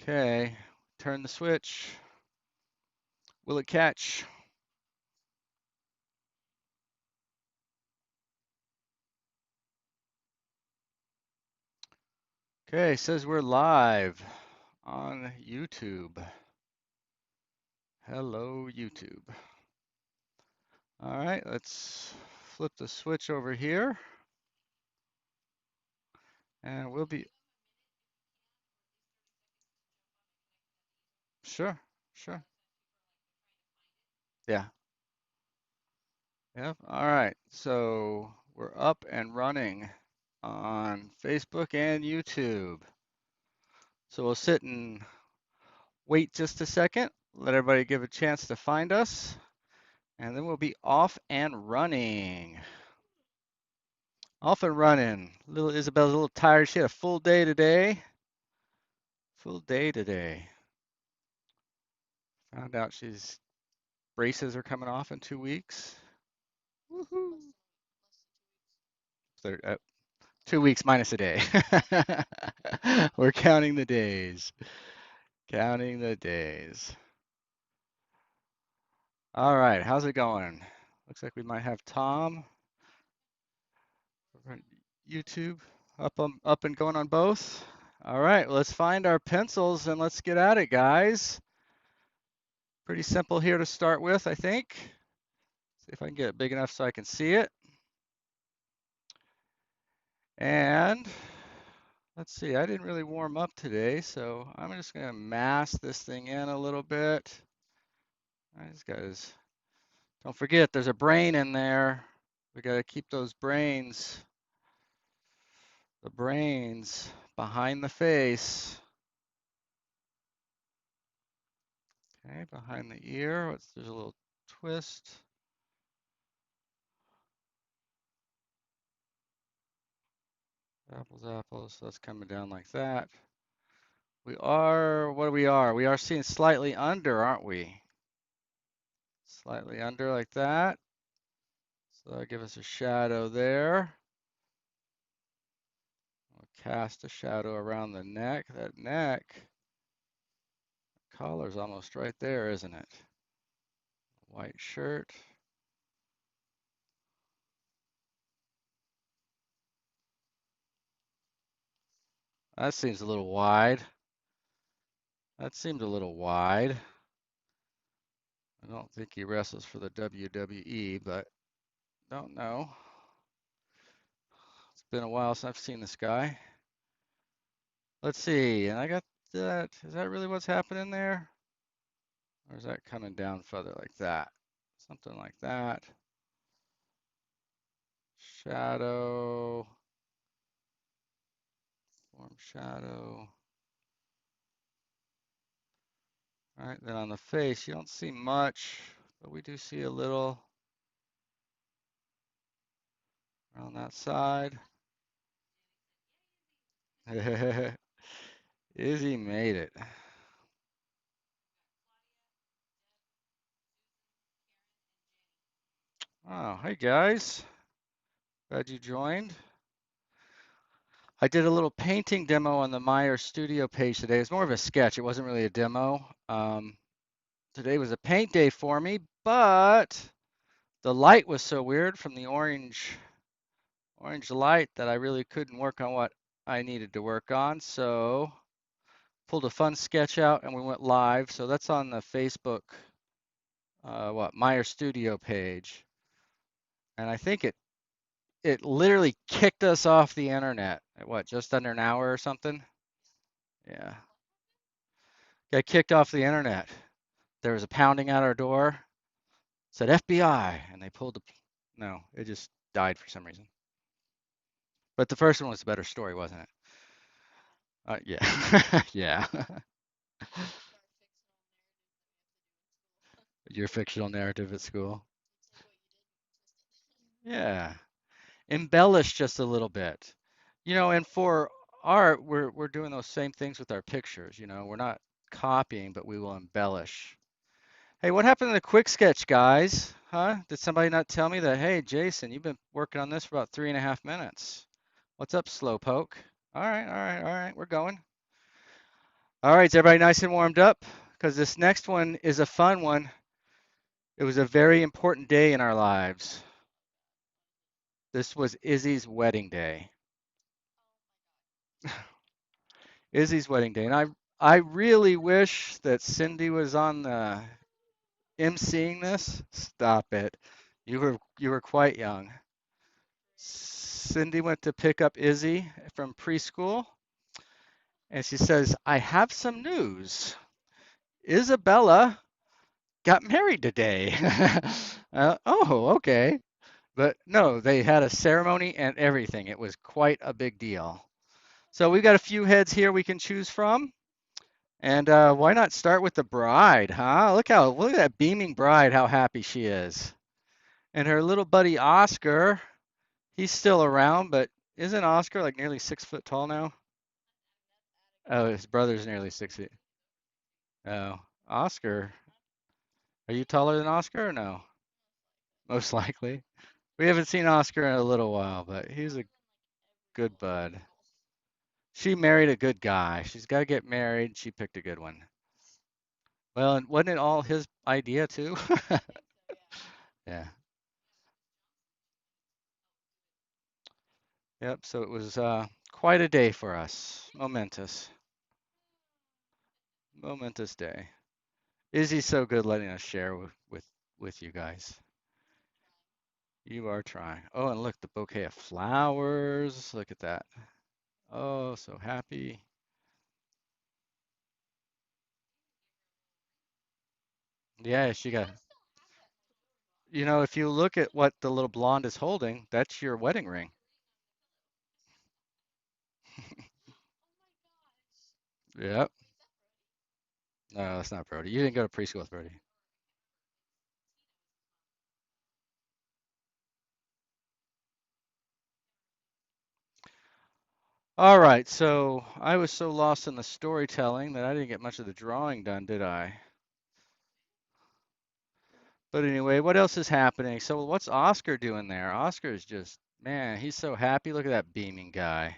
Okay, turn the switch. Will it catch? Okay, says we're live on YouTube. Hello, YouTube. All right, let's flip the switch over here and we'll be, sure, sure. Yeah, yep. All right, so we're up and running on Facebook and YouTube. So we'll sit and wait just a second, let everybody give a chance to find us, and then we'll be off and running. Off and running. Little Isabel's a little tired. She had a full day today. Full day today. Found out she's braces are coming off in 2 weeks. Woohoo! 2 weeks minus a day. We're counting the days. Counting the days. All right, how's it going? Looks like we might have Tom over on YouTube up and going on both. All right, let's find our pencils and let's get at it, guys. Pretty simple here to start with, I think. See if I can get it big enough so I can see it. And let's see, I didn't really warm up today, so I'm just gonna mask this thing in a little bit. All right, guys, don't forget there's a brain in there. We gotta keep those brains, the brains behind the face. Okay, behind the ear, there's a little twist. Apples, apples, so that's coming down like that. We are, what we are? We are seeing slightly under, aren't we? Slightly under like that. So that'll give us a shadow there. We'll cast a shadow around the neck. That neck, collar's almost right there, isn't it? White shirt. That seems a little wide. That seemed a little wide. I don't think he wrestles for the WWE, but don't know. It's been a while since I've seen this guy. Let's see, and I got that. Is that really what's happening there? Or is that coming down further like that? Something like that. Shadow. Form shadow. All right, then on the face, you don't see much, but we do see a little around that side. Izzy made it. Oh, hey guys. Glad you joined. I did a little painting demo on the Meyer Studio page today. It's more of a sketch. It wasn't really a demo. Today was a paint day for me, but the light was so weird from the orange light that I really couldn't work on what I needed to work on. So pulled a fun sketch out and we went live. So that's on the Facebook, Meyer Studio page. And I think it literally kicked us off the internet at just under an hour or something. Yeah. Got kicked off the internet. There was a pounding at our door, said FBI, and they pulled the, no, it just died for some reason. But the first one was a better story, wasn't it? Yeah. Yeah. Your fictional narrative at school. Yeah. Embellish just a little bit. And for art, we're doing those same things with our pictures, We're not copying, but we will embellish. Hey, what happened to the quick sketch, guys? Huh? Did somebody not tell me that, hey, Jason, you've been working on this for about 3.5 minutes. What's up, Slowpoke? All right, all right, all right, we're going. All right, is everybody nice and warmed up? Because this next one is a fun one. It was a very important day in our lives. This was Izzy's wedding day. Izzy's wedding day, and I really wish that Cindy was on the emceeing this. Stop it. You were quite young. Cindy went to pick up Izzy from preschool, and she says, "I have some news. Isabella got married today." Oh, okay. But no, they had a ceremony and everything. It was quite a big deal. So we've got a few heads here we can choose from. And why not start with the bride, huh? Look at that beaming bride, how happy she is. And her little buddy Oscar, he's still around, but isn't Oscar like nearly 6 foot tall now? Oh, his brother's nearly 6 feet. Oh, Oscar, are you taller than Oscar or no? Most likely. We haven't seen Oscar in a little while, but he's a good bud. She married a good guy. She's got to get married. She picked a good one. Well, and wasn't it all his idea too? Yeah. Yep. So it was quite a day for us. Momentous. Momentous day. Izzy's so good letting us share with you guys. You are trying. Oh, and look, the bouquet of flowers. Look at that. Oh, so happy. Yeah, she got. If you look at what the little blonde is holding, that's your wedding ring. Yep. No, that's not Brody. You didn't go to preschool with Brody. All right, so I was so lost in the storytelling that I didn't get much of the drawing done, did I? But anyway, what else is happening? So what's Oscar doing there? Oscar is just, man, he's so happy. Look at that beaming guy.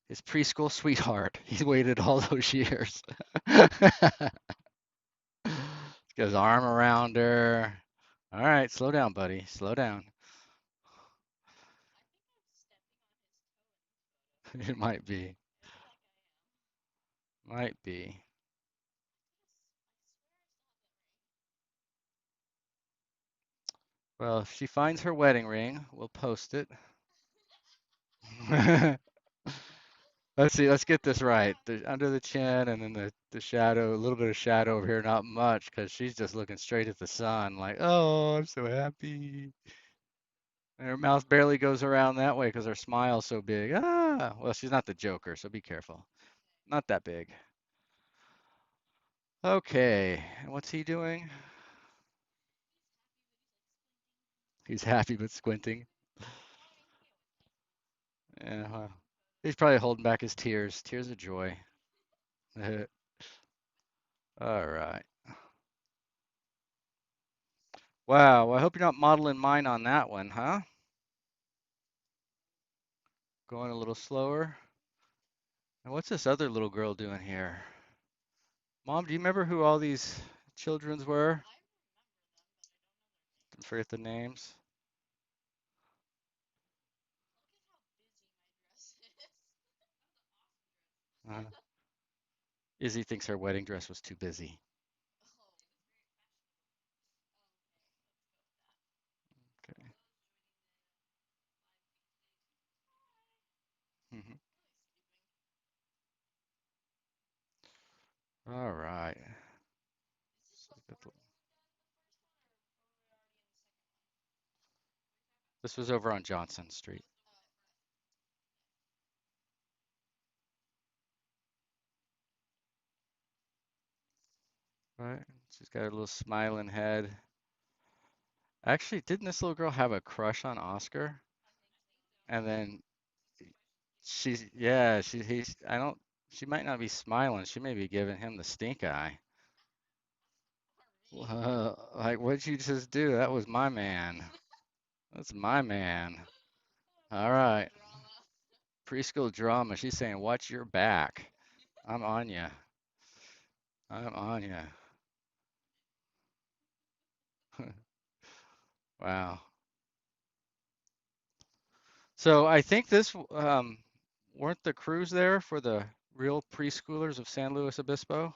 His preschool sweetheart. He's waited all those years. Got his arm around her. All right, slow down, buddy. Slow down. It might be. Might be. Well, if she finds her wedding ring, we'll post it. Let's see, let's get this right. Under the chin and then the shadow, a little bit of shadow over here, not much, because she's just looking straight at the sun, like, oh, I'm so happy. And her mouth barely goes around that way because her smile's so big. Ah, well, she's not the Joker, so be careful. Not that big. Okay, and what's he doing? He's happy but squinting. Yeah, well, he's probably holding back his tears, tears of joy. All right. Wow, well, I hope you're not modeling mine on that one, huh? Going a little slower. And what's this other little girl doing here? Mom, do you remember who all these children's were? I forget the names. Uh, Izzy thinks her wedding dress was too busy. Okay. Mhm. All right. So this was over on Johnson Street. Right. She's got a little smiling head. Actually, didn't this little girl have a crush on Oscar? And then I don't, she might not be smiling. She may be giving him the stink eye. Like, what'd you just do? That was my man. That's my man. All right. Preschool drama. She's saying, watch your back. I'm on ya. I'm on ya. Wow. So I think this weren't the crews there for the Real Preschoolers of San Luis Obispo?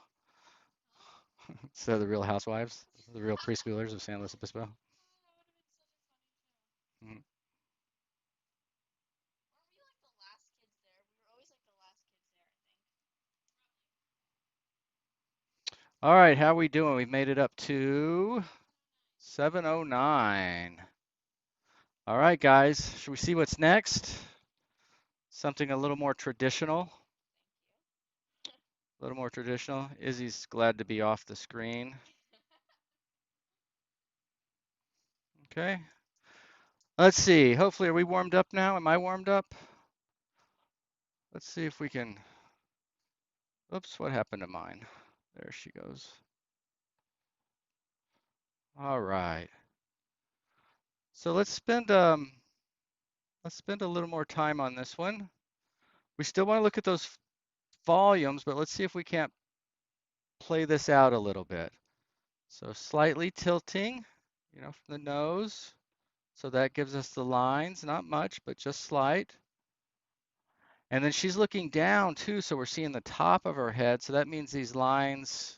So the Real Housewives, the Real Preschoolers of San Luis Obispo. Mhm. All right, how we doing? We've made it up to 7:09. All right, guys, should we see what's next? Something a little more traditional. A little more traditional. Izzy's glad to be off the screen. Okay. Let's see. Hopefully, are we warmed up now? Am I warmed up? Let's see if we can. Oops, what happened to mine? There she goes. All right. So let's spend a little more time on this one. We still want to look at those volumes, but let's see if we can't play this out a little bit. So slightly tilting, from the nose. So that gives us the lines, not much, but just slight. And then she's looking down too, so we're seeing the top of her head. So that means these lines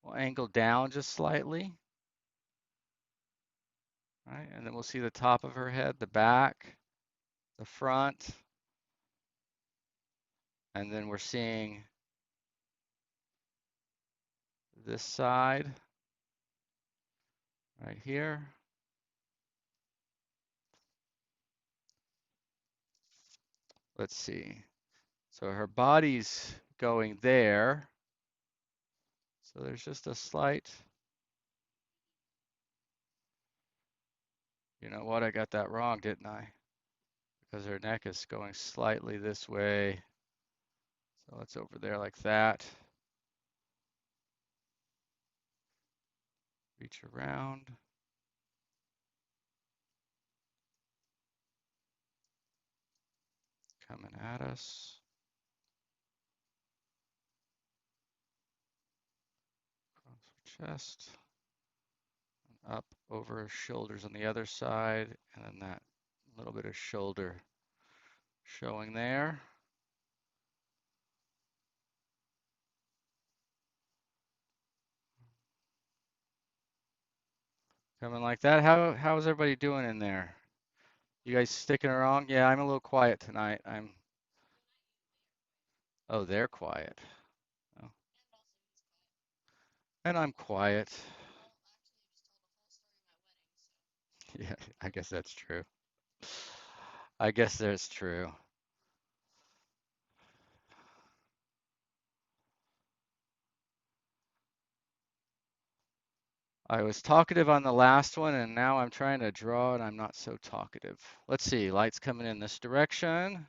will angle down just slightly. Right? And then we'll see the top of her head, the back, the front. And then we're seeing this side right here. Let's see. So her body's going there. So there's just a slight, you know what, I got that wrong, didn't I? Because her neck is going slightly this way. So it's over there like that. Reach around. Coming at us. Across her chest. And up over her shoulders on the other side. And then that little bit of shoulder showing there. Coming like that. How's everybody doing in there? You guys sticking around? Yeah, I'm a little quiet tonight. Oh, they're quiet. Oh. And I'm quiet. Yeah, I guess that's true. I guess that's true. I was talkative on the last one, and now I'm trying to draw, and I'm not so talkative. Let's see, light's coming in this direction.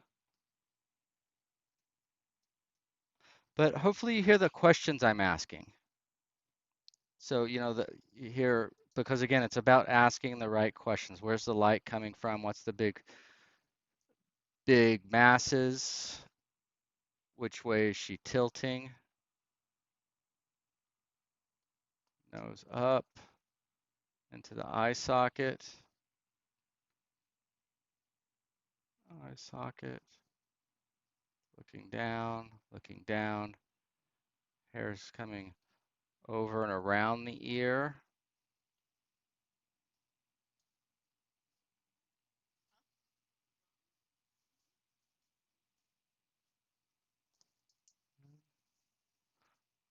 But hopefully you hear the questions I'm asking. So, you hear, because again, it's about asking the right questions. Where's the light coming from? What's the big masses? Which way is she tilting? Nose up into the eye socket. Eye socket. Looking down. Hair's coming over and around the ear.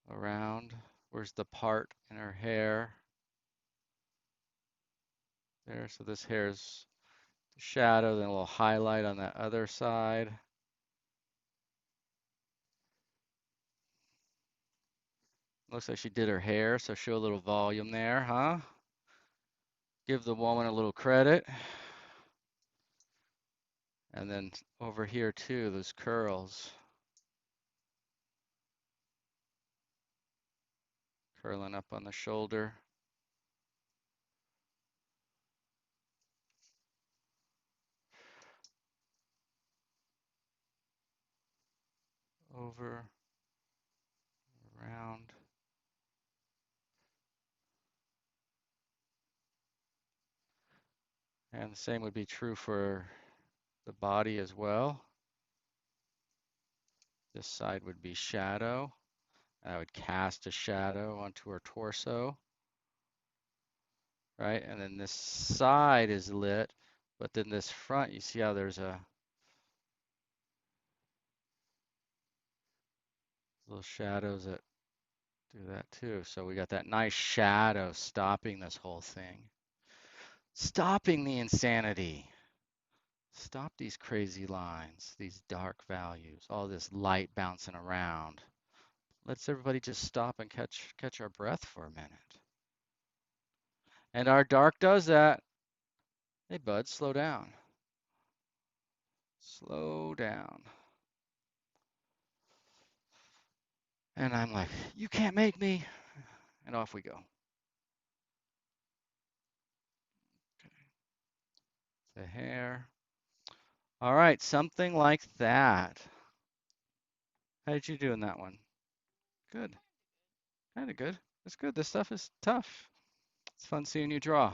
Around. Where's the part in her hair? There, so this hair's the shadow, then a little highlight on that other side. Looks like she did her hair, so show a little volume there, huh? Give the woman a little credit. And then over here too, those curls. Curling up on the shoulder. over, around. And the same would be true for the body as well. This side would be shadow. I would cast a shadow onto her torso, right? And then this side is lit, but then this front, you see how there's a little shadows that do that too. So we got that nice shadow stopping this whole thing. Stopping the insanity. Stop these crazy lines, these dark values, all this light bouncing around. Let's everybody just stop and catch our breath for a minute. And our dark does that. Hey, bud, slow down. Slow down. And I'm like, you can't make me. And off we go. The hair. All right, something like that. How did you do in that one? Good. Kind of good. That's good. This stuff is tough. It's fun seeing you draw.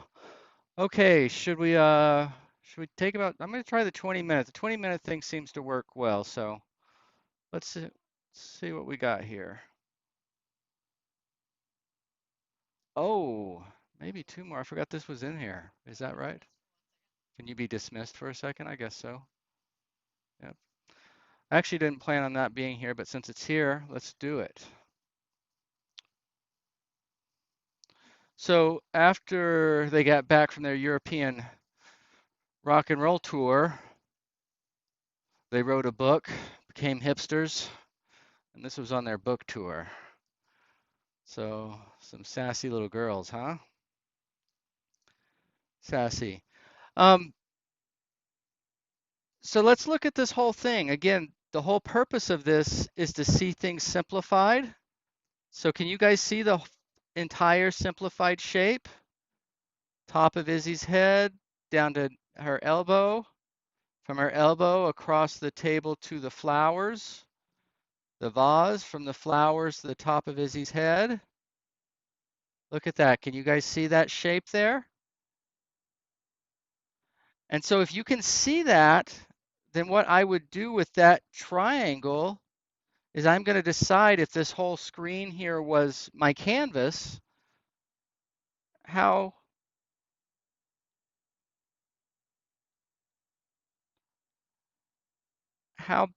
Okay, should we take about, I'm going to try the 20 minutes. The 20-minute thing seems to work well, so let's see what we got here. Oh, maybe two more. I forgot this was in here. Is that right? Can you be dismissed for a second? I guess so. Yep. I actually didn't plan on that being here, but since it's here, let's do it. So after they got back from their European rock and roll tour, they wrote a book, became hipsters, and this was on their book tour. So some sassy little girls, huh? Sassy. So let's look at this whole thing. Again, the whole purpose of this is to see things simplified. So can you guys see the entire simplified shape? Top of Izzy's head down to her elbow, from her elbow across the table to the flowers, the vase from the flowers to the top of Izzy's head. Look at that. Can you guys see that shape there? And so if you can see that, then what I would do with that triangle is I'm going to decide if this whole screen here was my canvas, how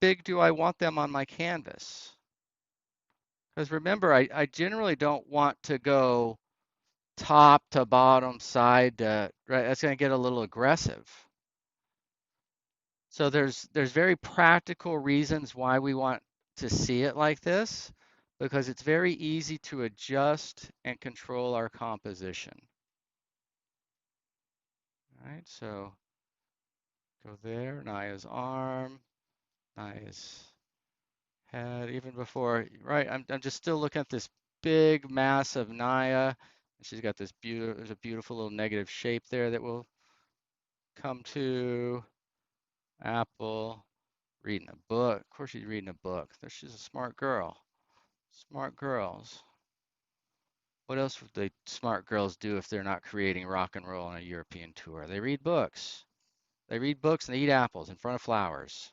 big do I want them on my canvas? Because remember, I generally don't want to go top to bottom, side to right. That's going to get a little aggressive. So there's very practical reasons why we want to see it like this, because it's very easy to adjust and control our composition. All right, so go there, Naya's arm, Naya's head, even before, right? I'm just still looking at this big mass of Naya. She's got this beautiful, there's a beautiful little negative shape there that we'll come to. Apple, reading a book. Of course she's reading a book. She's a smart girl. Smart girls. What else would the smart girls do if they're not creating rock and roll on a European tour? They read books. They read books and they eat apples in front of flowers.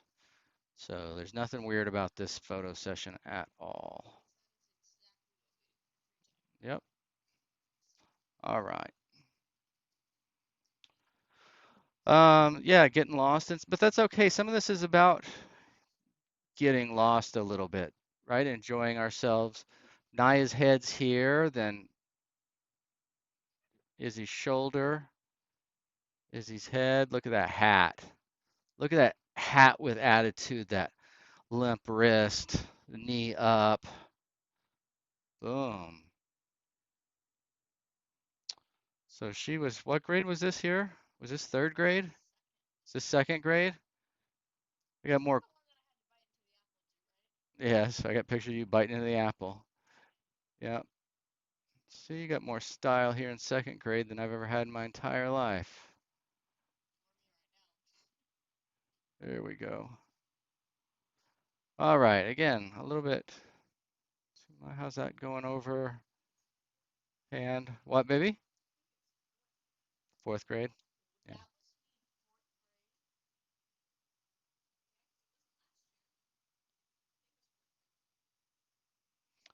So there's nothing weird about this photo session at all. Yep. All right. Yeah, getting lost, but that's okay. Some of this is about getting lost a little bit, right? Enjoying ourselves. Naya's head's here, then Izzy's shoulder, Izzy's head. Look at that hat. Look at that hat with attitude, that limp wrist, knee up. Boom. So she was, what grade was this here? Was this third grade? Is this second grade? I got more. Yes, I got a picture of you biting into the apple. Yeah. See, you got more style here in second grade than I've ever had in my entire life. There we go. All right, again, a little bit. How's that going over? And what, baby? Fourth grade? Yeah.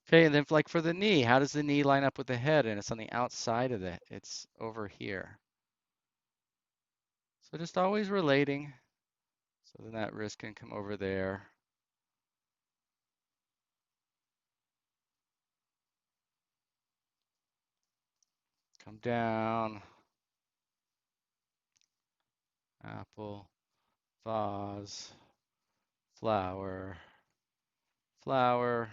Okay, and then like for the knee, how does the knee line up with the head? And it's on the outside of it's over here. So just always relating. So then that wrist can come over there. Come down. Apple, vase, flower, flower.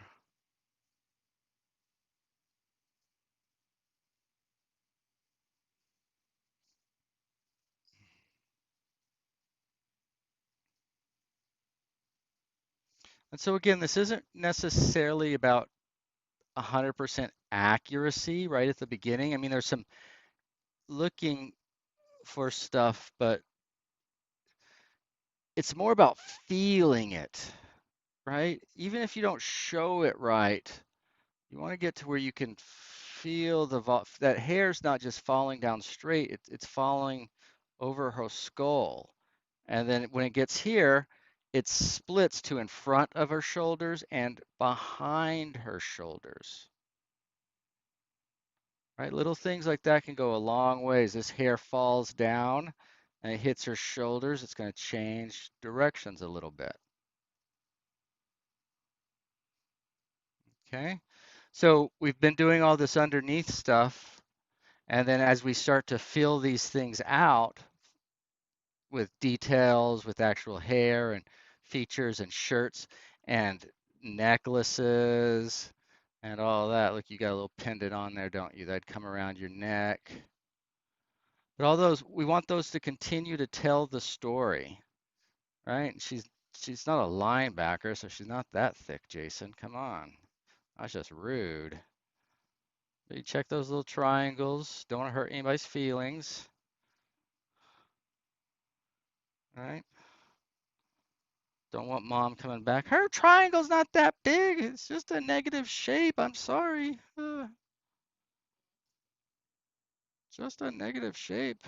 And so again, this isn't necessarily about 100% accuracy right at the beginning. I mean, there's some looking for stuff, but it's more about feeling it, right? Even if you don't show it right, you want to get to where you can feel that hair's not just falling down straight, it's falling over her skull. And then when it gets here, it splits to in front of her shoulders and behind her shoulders. Right? Little things like that can go a long ways. This hair falls down and it hits her shoulders. It's going to change directions a little bit. Okay. So we've been doing all this underneath stuff. And then as we start to fill these things out with details, with actual hair and features and shirts and necklaces and all that, look, you got a little pendant on there, don't you? That'd come around your neck. But all those, we want those to continue to tell the story, right? She's not a linebacker, so she's not that thick, Jason. Come on. That's just rude. But you check those little triangles. Don't want to hurt anybody's feelings, right? Don't want mom coming back. Her triangle's not that big. It's just a negative shape. I'm sorry. Just a negative shape.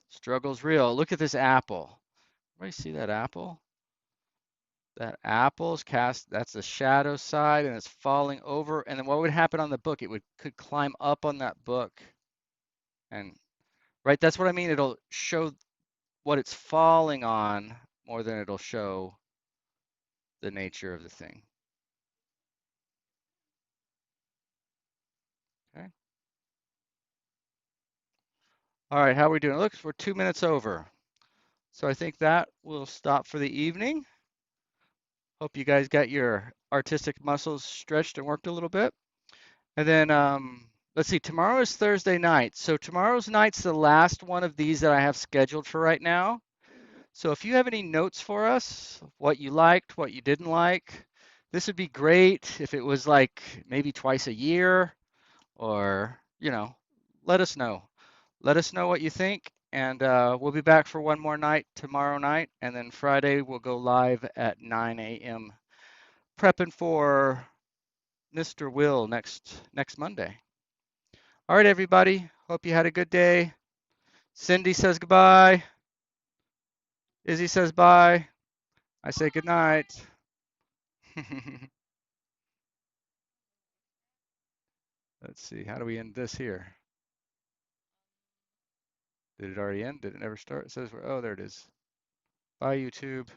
Struggle's real. Look at this apple. Everybody see that apple? That apple's cast, that's the shadow side, and it's falling over. And then what would happen on the book? It could climb up on that book. And right, that's what I mean. It'll show what it's falling on more than it'll show the nature of the thing. Okay. All right, how are we doing? Look, we're 2 minutes over. So I think that will stop for the evening. Hope you guys got your artistic muscles stretched and worked a little bit. And then let's see, tomorrow is Thursday night. So tomorrow's night's the last one of these that I have scheduled for right now. So if you have any notes for us, what you liked, what you didn't like, this would be great if it was like maybe twice a year or, let us know. Let us know what you think. And we'll be back for one more night tomorrow night. And then Friday, we'll go live at 9 a.m. prepping for Mr. Will next Monday. All right, everybody. Hope you had a good day. Cindy says goodbye. Izzy says bye. I say good night. Let's see. How do we end this here? Did it already end? Did it never start? It says, oh, there it is. Bye, YouTube.